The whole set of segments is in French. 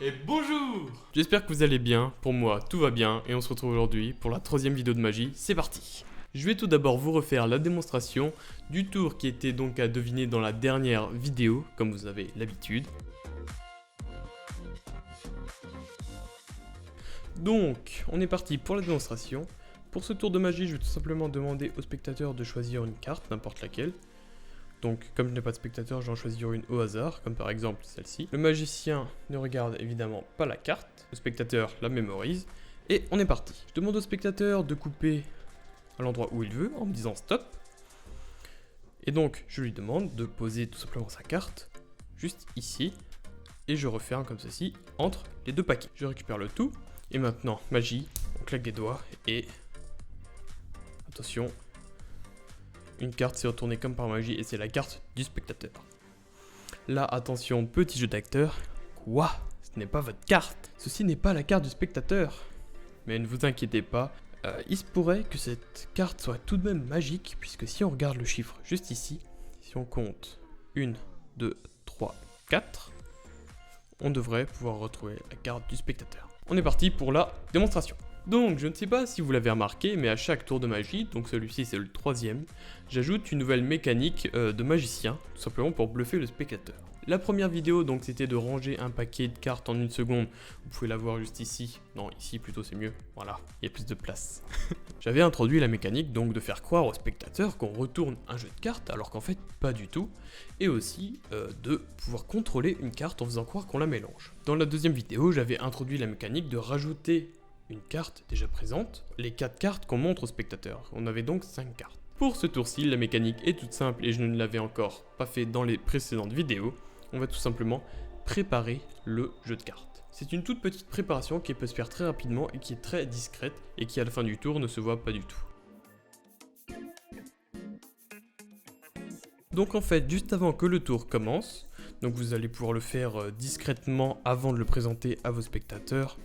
Et bonjour! J'espère que vous allez bien, pour moi tout va bien et on se retrouve aujourd'hui pour la troisième vidéo de magie, c'est parti! Je vais tout d'abord vous refaire la démonstration du tour qui était donc à deviner dans la dernière vidéo, comme vous avez l'habitude. Donc, on est parti pour la démonstration. Pour ce tour de magie, je vais tout simplement demander au spectateur de choisir une carte, n'importe laquelle. Donc, comme je n'ai pas de spectateur, j'en choisis une au hasard, comme par exemple celle-ci. Le magicien ne regarde évidemment pas la carte, le spectateur la mémorise, et on est parti. Je demande au spectateur de couper à l'endroit où il veut, en me disant stop. Et donc, je lui demande de poser tout simplement sa carte, juste ici, et je referme comme ceci, entre les deux paquets. Je récupère le tout, et maintenant, magie, on claque des doigts, et... attention... une carte s'est retournée comme par magie et c'est la carte du spectateur. Là, attention, petit jeu d'acteur. Quoi? Ce n'est pas votre carte. Ceci n'est pas la carte du spectateur. Mais ne vous inquiétez pas, il se pourrait que cette carte soit tout de même magique, puisque si on regarde le chiffre juste ici, si on compte 1, 2, 3, 4, on devrait pouvoir retrouver la carte du spectateur. On est parti pour la démonstration. Donc, je ne sais pas si vous l'avez remarqué, mais à chaque tour de magie, donc celui-ci c'est le troisième, j'ajoute une nouvelle mécanique de magicien, tout simplement pour bluffer le spectateur. La première vidéo, donc, c'était de ranger un paquet de cartes en une seconde. Vous pouvez la voir juste ici. Non, ici plutôt c'est mieux. Voilà, il y a plus de place. J'avais introduit la mécanique, donc, de faire croire au spectateur qu'on retourne un jeu de cartes, alors qu'en fait, pas du tout. Et aussi, de pouvoir contrôler une carte en faisant croire qu'on la mélange. Dans la deuxième vidéo, j'avais introduit la mécanique de rajouter une carte déjà présente, les 4 cartes qu'on montre au spectateur. On avait donc 5 cartes. Pour ce tour-ci, la mécanique est toute simple et je ne l'avais encore pas fait dans les précédentes vidéos. On va tout simplement préparer le jeu de cartes. C'est une toute petite préparation qui peut se faire très rapidement et qui est très discrète et qui à la fin du tour ne se voit pas du tout. Donc en fait, juste avant que le tour commence, donc vous allez pouvoir le faire discrètement avant de le présenter à vos spectateurs,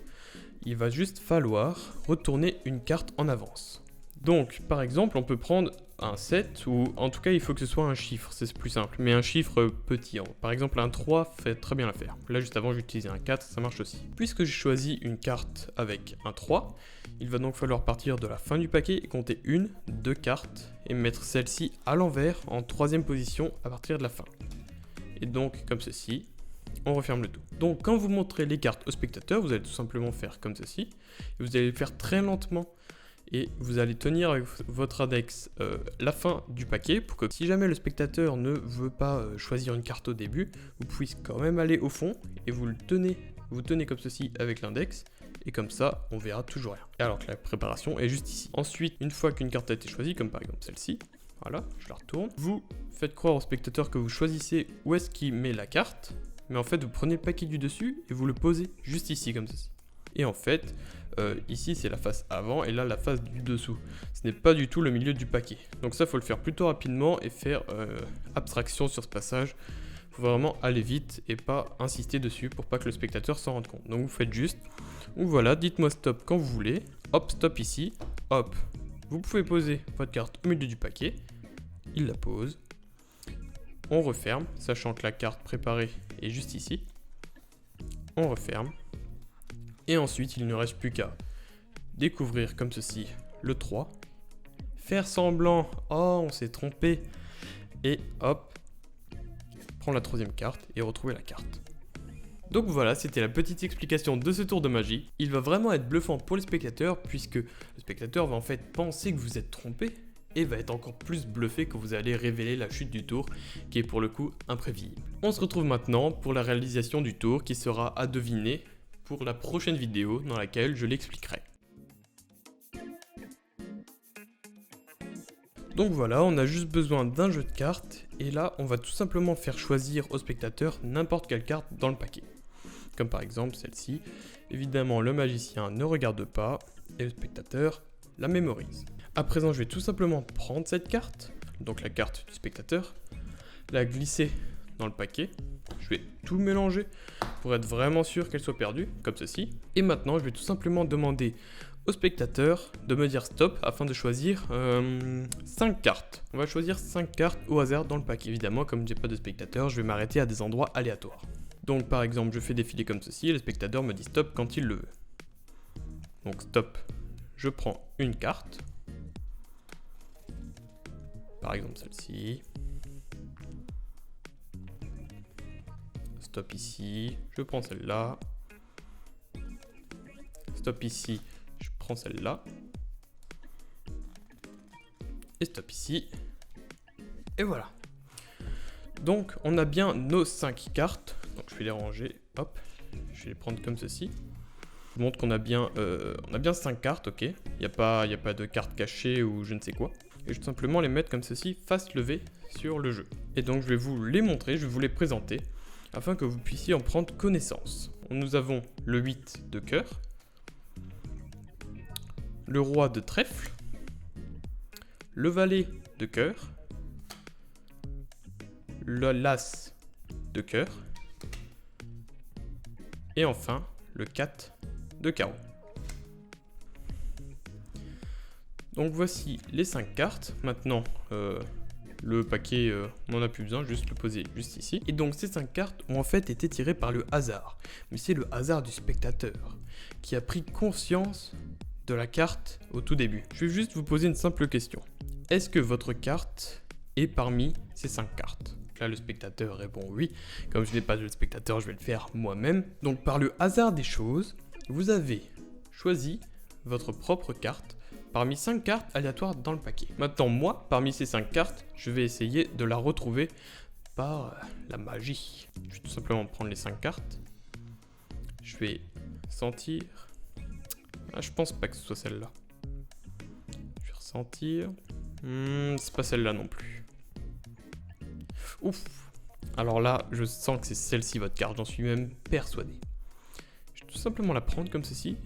il va juste falloir retourner une carte en avance. Donc, par exemple, on peut prendre un 7, ou en tout cas, il faut que ce soit un chiffre, c'est plus simple, mais un chiffre petit. Par exemple, un 3 fait très bien l'affaire. Là, juste avant, j'utilisais un 4, ça marche aussi. Puisque j'ai choisi une carte avec un 3, il va donc falloir partir de la fin du paquet et compter 1, 2 cartes, et mettre celle-ci à l'envers, en troisième position, à partir de la fin. Et donc, comme ceci... on referme le tout. Donc quand vous montrez les cartes au spectateur, vous allez tout simplement faire comme ceci. Et vous allez le faire très lentement. Et vous allez tenir avec votre index la fin du paquet pour que si jamais le spectateur ne veut pas choisir une carte au début, vous puissiez quand même aller au fond et vous tenez comme ceci avec l'index. Et comme ça, on verra toujours rien. Alors que la préparation est juste ici. Ensuite, une fois qu'une carte a été choisie, comme par exemple celle-ci, voilà, je la retourne. Vous faites croire au spectateur que vous choisissez où est-ce qu'il met la carte. Mais en fait, vous prenez le paquet du dessus et vous le posez juste ici, comme ceci. Et en fait, ici, c'est la face avant et là, la face du dessous. Ce n'est pas du tout le milieu du paquet. Donc ça, il faut le faire plutôt rapidement et faire abstraction sur ce passage. Il faut vraiment aller vite et pas insister dessus pour pas que le spectateur s'en rende compte. Donc vous faites juste, ou voilà, dites-moi stop quand vous voulez. Hop, stop ici. Hop, vous pouvez poser votre carte au milieu du paquet. Il la pose. On referme, sachant que la carte préparée est juste ici. On referme. Et ensuite, il ne reste plus qu'à découvrir comme ceci le 3. Faire semblant, oh on s'est trompé. Et hop, prendre la troisième carte et retrouver la carte. Donc voilà, c'était la petite explication de ce tour de magie. Il va vraiment être bluffant pour les spectateurs puisque le spectateur va en fait penser que vous êtes trompé. Et va être encore plus bluffé quand vous allez révéler la chute du tour, qui est pour le coup imprévisible. On se retrouve maintenant pour la réalisation du tour, qui sera à deviner pour la prochaine vidéo dans laquelle je l'expliquerai. Donc voilà, on a juste besoin d'un jeu de cartes, et là on va tout simplement faire choisir au spectateur n'importe quelle carte dans le paquet. Comme par exemple celle-ci. Évidemment, le magicien ne regarde pas, et le spectateur la mémorise. À présent, je vais tout simplement prendre cette carte, donc la carte du spectateur, la glisser dans le paquet. Je vais tout mélanger pour être vraiment sûr qu'elle soit perdue, comme ceci. Et maintenant, je vais tout simplement demander au spectateur de me dire stop afin de choisir 5 cartes. On va choisir 5 cartes au hasard dans le paquet. Évidemment, comme j'ai pas de spectateur, je vais m'arrêter à des endroits aléatoires. Donc par exemple, je fais défiler comme ceci et le spectateur me dit stop quand il le veut. Donc stop, je prends une carte. Par exemple celle-ci. Stop ici, je prends celle-là. Stop ici, je prends celle-là. Et stop ici. Et voilà. Donc on a bien nos 5 cartes. Donc je vais les ranger. Hop. Je vais les prendre comme ceci. Je vous montre qu'on a bien 5 cartes, ok. Il n'y a pas de carte cachée ou je ne sais quoi. Et je vais tout simplement les mettre comme ceci, face levée sur le jeu. Et donc je vais vous les montrer, je vais vous les présenter, afin que vous puissiez en prendre connaissance. Nous avons le 8 de cœur, le roi de trèfle, le valet de cœur, le l'as de cœur, et enfin le 4 de carreau. Donc voici les 5 cartes. Maintenant, le paquet, on n'en a plus besoin, juste le poser juste ici. Et donc ces 5 cartes ont en fait été tirées par le hasard. Mais c'est le hasard du spectateur qui a pris conscience de la carte au tout début. Je vais juste vous poser une simple question. Est-ce que votre carte est parmi ces 5 cartes ? Là, le spectateur répond oui. Comme je n'ai pas de spectateur, je vais le faire moi-même. Donc par le hasard des choses, vous avez choisi votre propre carte parmi 5 cartes aléatoires dans le paquet. Maintenant, moi, parmi ces 5 cartes, je vais essayer de la retrouver par la magie. Je vais tout simplement prendre les 5 cartes. Je vais sentir. Ah, je pense pas que ce soit celle-là. Je vais ressentir. C'est pas celle-là non plus. Ouf. Alors là, je sens que c'est celle-ci votre carte, j'en suis même persuadé. Je vais tout simplement la prendre comme ceci.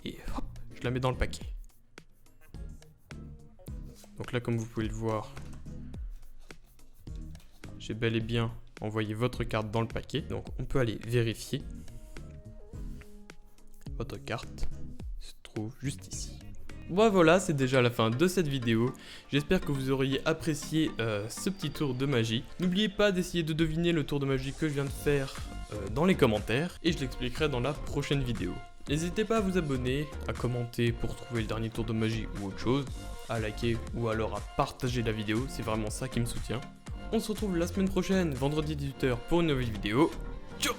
Et hop, je la mets dans le paquet. Donc là, comme vous pouvez le voir, j'ai bel et bien envoyé votre carte dans le paquet. Donc on peut aller vérifier. Votre carte se trouve juste ici. Bon voilà, c'est déjà la fin de cette vidéo. J'espère que vous auriez apprécié ce petit tour de magie. N'oubliez pas d'essayer de deviner le tour de magie que je viens de faire dans les commentaires. Et je l'expliquerai dans la prochaine vidéo. N'hésitez pas à vous abonner, à commenter pour trouver le dernier tour de magie ou autre chose, à liker ou alors à partager la vidéo, c'est vraiment ça qui me soutient. On se retrouve la semaine prochaine, vendredi 18h pour une nouvelle vidéo. Ciao!